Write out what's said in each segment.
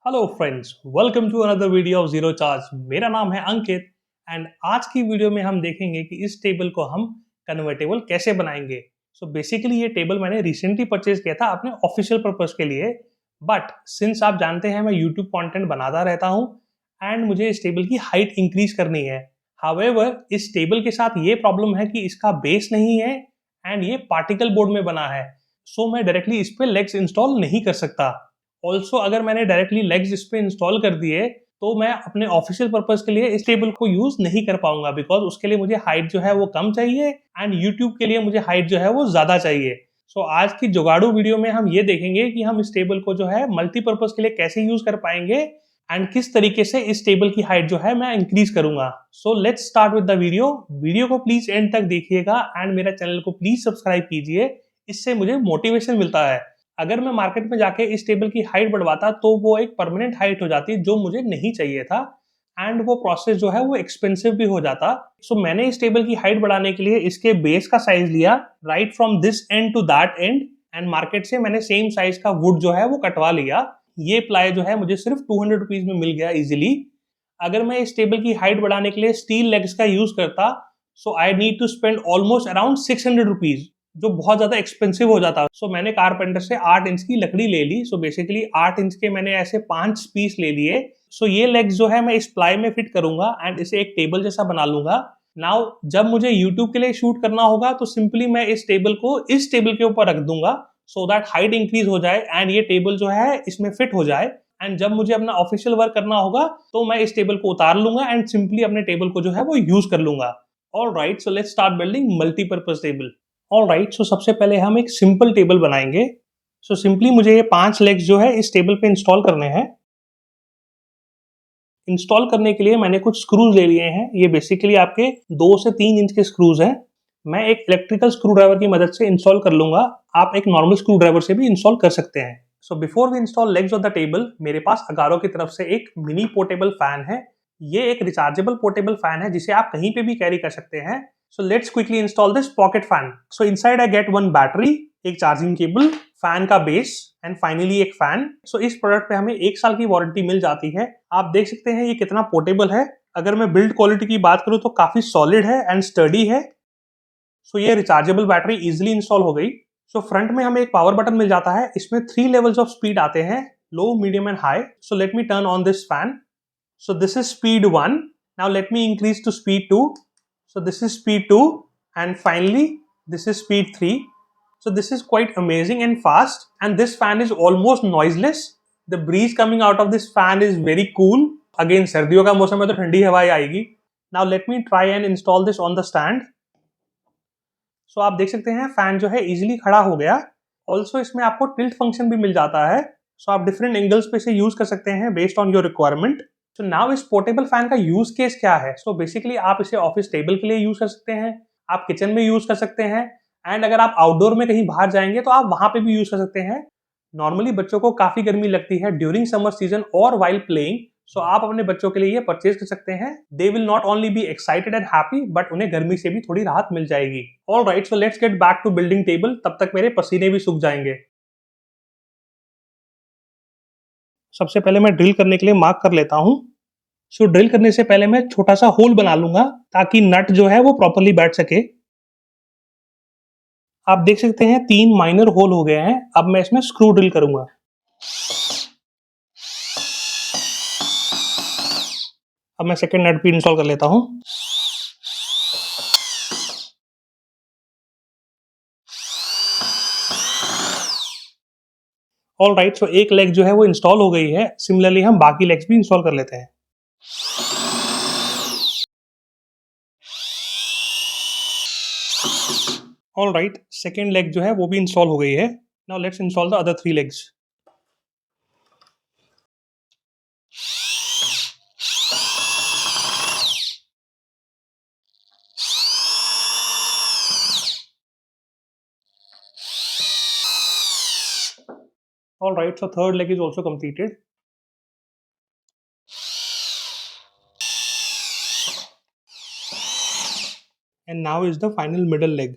Hello friends, welcome to another video of zero charge. मेरा नाम है अंकित एंड आज की वीडियो में हम देखेंगे कि इस टेबल को हम कन्वर्टेबल कैसे बनाएंगे। सो बेसिकली ये टेबल मैंने रिसेंटली परचेज किया था अपने ऑफिशियल पर्पस के लिए, बट सिंस आप जानते हैं मैं यूट्यूब कंटेंट बनाता रहता हूँ एंड मुझे इस टेबल की हाइट इंक्रीज करनी है। हाउएवर इस टेबल के साथ ये प्रॉब्लम है कि इसका बेस नहीं है एंड ये पार्टिकल बोर्ड में बना है, सो मैं डायरेक्टली इस पे लेग्स इंस्टॉल नहीं कर सकता। ऑल्सो अगर मैंने डायरेक्टली लेग्स इस पे इंस्टॉल कर दिए तो मैं अपने ऑफिशियल पर्पस के लिए इस टेबल को यूज नहीं कर पाऊंगा, बिकॉज उसके लिए मुझे हाइट जो है वो कम चाहिए एंड यूट्यूब के लिए मुझे हाइट जो है वो ज्यादा चाहिए। सो आज की जुगाड़ू वीडियो में हम ये देखेंगे कि हम इस टेबल को जो है मल्टीपर्पज के लिए कैसे यूज कर पाएंगे एंड किस तरीके से इस टेबल की हाइट जो है मैं इंक्रीज करूंगा। सो let's start with the video को प्लीज एंड तक देखिएगा एंड मेरा चैनल को प्लीज सब्सक्राइब कीजिए, इससे मुझे मोटिवेशन मिलता है। अगर मैं मार्केट में जाके इस टेबल की हाइट बढ़वाता तो वो एक परमानेंट हाइट हो जाती जो मुझे नहीं चाहिए था एंड वो प्रोसेस जो है वो एक्सपेंसिव भी हो जाता। सो मैंने इस टेबल की हाइट बढ़ाने के लिए इसके बेस का साइज लिया right from this end to that end end market से मैंने सेम साइज का वुड जो है वो कटवा लिया। ये प्लाई जो है मुझे सिर्फ 200 रुपीज में मिल गया इजिली। अगर मैं इस टेबल की हाइट बढ़ाने के लिए स्टील लेग्स का यूज करता so I need to spend almost around 600 rupees, जो बहुत ज्यादा एक्सपेंसिव हो जाता। सो मैंने कारपेंटर से 8 इंच की लकड़ी ले ली। सो बेसिकली 8 इंच के मैंने ऐसे 5 पीस ले लिए। सो ये लेग्स जो है मैं इस प्लाई में फिट करूंगा एंड इसे एक टेबल जैसा बना लूंगा। नाउ जब मुझे यूट्यूब के लिए शूट करना होगा तो सिंपली मैं इस टेबल को इस टेबल के ऊपर रख दूंगा सो दैट हाइट इंक्रीज हो जाए एंड ये टेबल जो है इसमें फिट हो जाए। एंड जब मुझे अपना ऑफिशियल वर्क करना होगा तो मैं इस टेबल को उतार लूंगा एंड सिंपली अपने टेबल को जो है वो यूज कर लूंगा। Alright, so let's start building multipurpose table. Alright, so सबसे पहले हम एक सिंपल टेबल बनाएंगे। सो सिंपली मुझे ये 5 लेग्स जो है इस टेबल पे इंस्टॉल करने हैं। इंस्टॉल करने के लिए मैंने कुछ स्क्रूज ले लिए हैं। ये बेसिकली आपके 2 से 3 इंच के स्क्रूज हैं। मैं एक इलेक्ट्रिकल स्क्रू ड्राइवर की मदद से इंस्टॉल कर लूंगा। आप एक नॉर्मल स्क्रू ड्राइवर से भी इंस्टॉल कर सकते हैं। So before we install legs of the table, मेरे पास अगारो की तरफ से एक मिनी पोर्टेबल फैन है। ये एक रिचार्जेबल पोर्टेबल फैन है जिसे आप कहीं पे भी कैरी कर सकते हैं। So let's quickly install this pocket fan. So inside I get one battery, एक चार्जिंग केबल, फैन का बेस एंड फाइनली एक फैन। सो इस प्रोडक्ट पे हमें 1 साल की वारंटी मिल जाती है। आप देख सकते हैं ये कितना पोर्टेबल है। अगर मैं बिल्ड क्वालिटी की बात करूं तो काफी सॉलिड है एंड स्टडी है। सो ये रिचार्जेबल बैटरी इजिली इंस्टॉल हो गई। सो फ्रंट में हमें एक पावर बटन मिल जाता है। इसमें 3 लेवल्स ऑफ स्पीड आते हैं, low, medium and high. So let me turn on this fan. So this is speed 1. Now let me increase to speed 2. So this is speed 2 and finally this is speed 3. So this is quite amazing and fast and this fan is almost noiseless. The breeze coming out of this fan is very cool. Again सर्दियों का मौसम है तो ठंडी हवाएं आएगी। Now let me try and install this on the stand. So आप देख सकते हैं फैन जो है इजीली खड़ा हो गया। ऑल्सो इसमें आपको टिल्ट फंक्शन भी मिल जाता है। सो आप डिफरेंट एंगल्स पे इसे यूज कर सकते हैं based on your requirement. So now इस पोर्टेबल फैन का यूज केस क्या है? सो बेसिकली आप इसे ऑफिस टेबल के लिए यूज कर सकते हैं, आप किचन में यूज कर सकते हैं एंड अगर आप आउटडोर में कहीं बाहर जाएंगे तो आप वहां पे भी यूज कर सकते हैं। नॉर्मली बच्चों को काफी गर्मी लगती है ड्यूरिंग समर सीजन और वाइल प्लेइंग। सो आप अपने बच्चों के लिए ये परचेज कर सकते हैं। They will not only be excited and happy but उन्हें गर्मी से भी थोड़ी राहत मिल जाएगी। Alright, so let's get back to building table. तब तक मेरे पसीने भी सूख जाएंगे। सबसे पहले मैं ड्रिल करने के लिए मार्क कर लेता हूं। सो ड्रिल करने से पहले मैं छोटा सा होल बना लूंगा ताकि नट जो है वो प्रॉपर्ली बैठ सके। आप देख सकते हैं 3 माइनर होल हो गए हैं। अब मैं इसमें स्क्रू ड्रिल करूंगा। अब मैं सेकंड नट भी इंस्टॉल कर लेता हूं। ऑलराइट, सो एक लेग जो है वो इंस्टॉल हो गई है। सिमिलरली हम बाकी लेग्स भी इंस्टॉल कर लेते हैं। ऑलराइट, सेकंड लेग जो है वो भी इंस्टॉल हो गई है। Now let's install the other 3 legs. Alright, so third leg is also completed. And now is the final middle leg.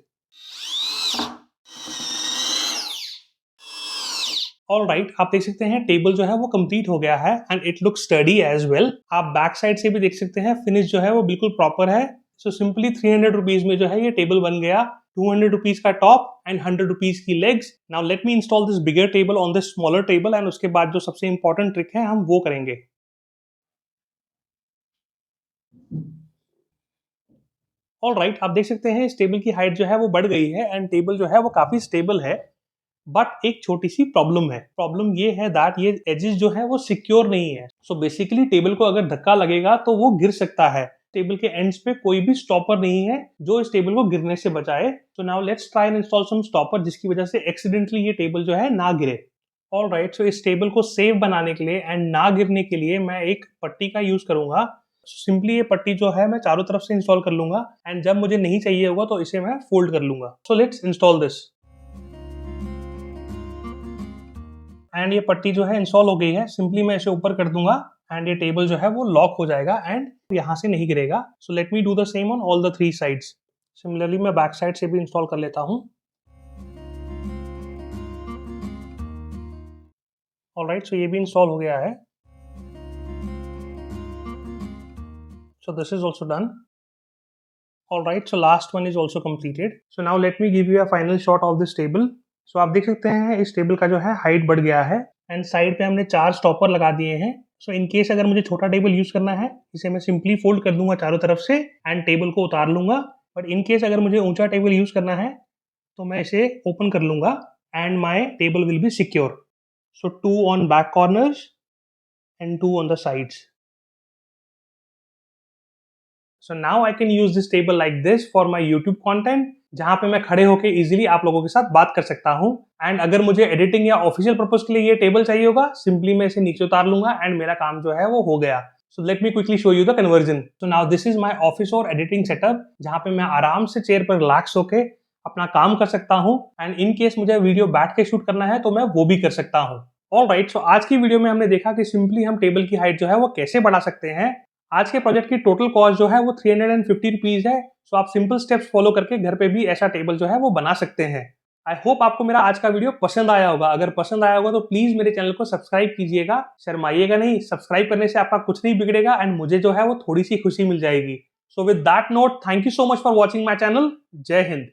Alright, आप देख सकते हैं टेबल जो है वो कंप्लीट हो गया है and it looks sturdy as well. आप बैक साइड से भी देख सकते हैं फिनिश जो है वो बिल्कुल प्रॉपर है। सो सिंपली 300 रुपीज में जो है ये टेबल बन गया। 200 रुपीज का टॉप एंड 100 रुपीज की legs. Now let me install this bigger table on this smaller table and उसके बाद जो सबसे इंपॉर्टेंट ट्रिक है हम वो करेंगे। ऑलराइट, आप देख सकते हैं इस टेबल की हाइट जो है वो बढ़ गई है एंड टेबल जो है वो काफी स्टेबल है। बट एक छोटी सी प्रॉब्लम है। प्रॉब्लम ये है दैट ये एजेस जो है वो सिक्योर नहीं है। सो बेसिकली टेबल को अगर धक्का लगेगा तो वो गिर सकता है। टेबल के एंड्स पे कोई भी स्टॉपर नहीं है जो इस टेबल को गिरने से बचाए। So now let's try and install some stopper जिसकी वजह से एक्सीडेंटली ये टेबल जो है ना गिरे। ऑलराइट, सो इस टेबल को सेफ बनाने के लिए एंड ना गिरने के लिए मैं एक पट्टी का यूज करूंगा। सिंपली ये पट्टी जो है मैं चारों तरफ से इंस्टॉल कर लूंगा एंड जब मुझे नहीं चाहिए होगा तो इसे मैं फोल्ड कर लूंगा। So let's install this. And ये पट्टी जो है इंस्टॉल हो गई है। सिंपली मैं इसे ऊपर कर दूंगा एंड ये टेबल जो है वो लॉक हो जाएगा एंड यहाँ से नहीं गिरेगा। सो let me do the same on all the 3 sides. Similarly मैं बैक साइड से भी इंस्टॉल कर लेता हूँ। ऑलराइट, सो ये भी इंस्टॉल हो गया है। So this is also done. Alright, so last one is also completed। So now let me give you a final shot of this table. So आप देख सकते हैं इस टेबल का जो है हाइट बढ़ गया है एंड साइड पे हमने 4 स्टॉपर लगा दिए हैं। सो इन केस अगर मुझे छोटा टेबल यूज करना है इसे मैं सिंपली फोल्ड कर दूंगा चारों तरफ से एंड टेबल को उतार लूंगा। बट इन केस अगर मुझे ऊंचा टेबल यूज करना है तो मैं इसे ओपन कर लूंगा and my table will be secure. So 2 on back corners and 2 on the sides. So now I can use this table like this for my YouTube content, जहाँ पे मैं खड़े होके इजीली आप लोगों के साथ बात कर सकता हूँ। एंड अगर मुझे एडिटिंग या ऑफिशियल पर्पज के लिए ये टेबल चाहिए होगा सिंपली मैं इसे नीचे उतार लूंगा एंड मेरा काम जो है वो हो गया। सो let me quickly show you the conversion. So now this is my office और एडिटिंग सेटअप जहाँ पे मैं आराम से चेयर पर रिलैक्स होके अपना काम कर सकता हूँ एंड इन केस मुझे वीडियो बैठ के शूट करना है तो मैं वो भी कर सकता हूँ। ऑलराइट, सो आज की वीडियो में हमने देखा कि सिंपली हम टेबल की हाइट जो है वो कैसे बढ़ा सकते हैं। आज के प्रोजेक्ट की टोटल कॉस्ट जो है वो 350 रुपीज है। सो आप सिंपल स्टेप्स फॉलो करके घर पे भी ऐसा टेबल जो है वो बना सकते हैं। आई होप आपको मेरा आज का वीडियो पसंद आया होगा। अगर पसंद आया होगा तो प्लीज मेरे चैनल को सब्सक्राइब कीजिएगा। शर्माइएगा नहीं, सब्सक्राइब करने से आपका कुछ नहीं बिगड़ेगा एंड मुझे जो है वो थोड़ी सी खुशी मिल जाएगी। So with that note, thank you so much for watching my channel. जय हिंद।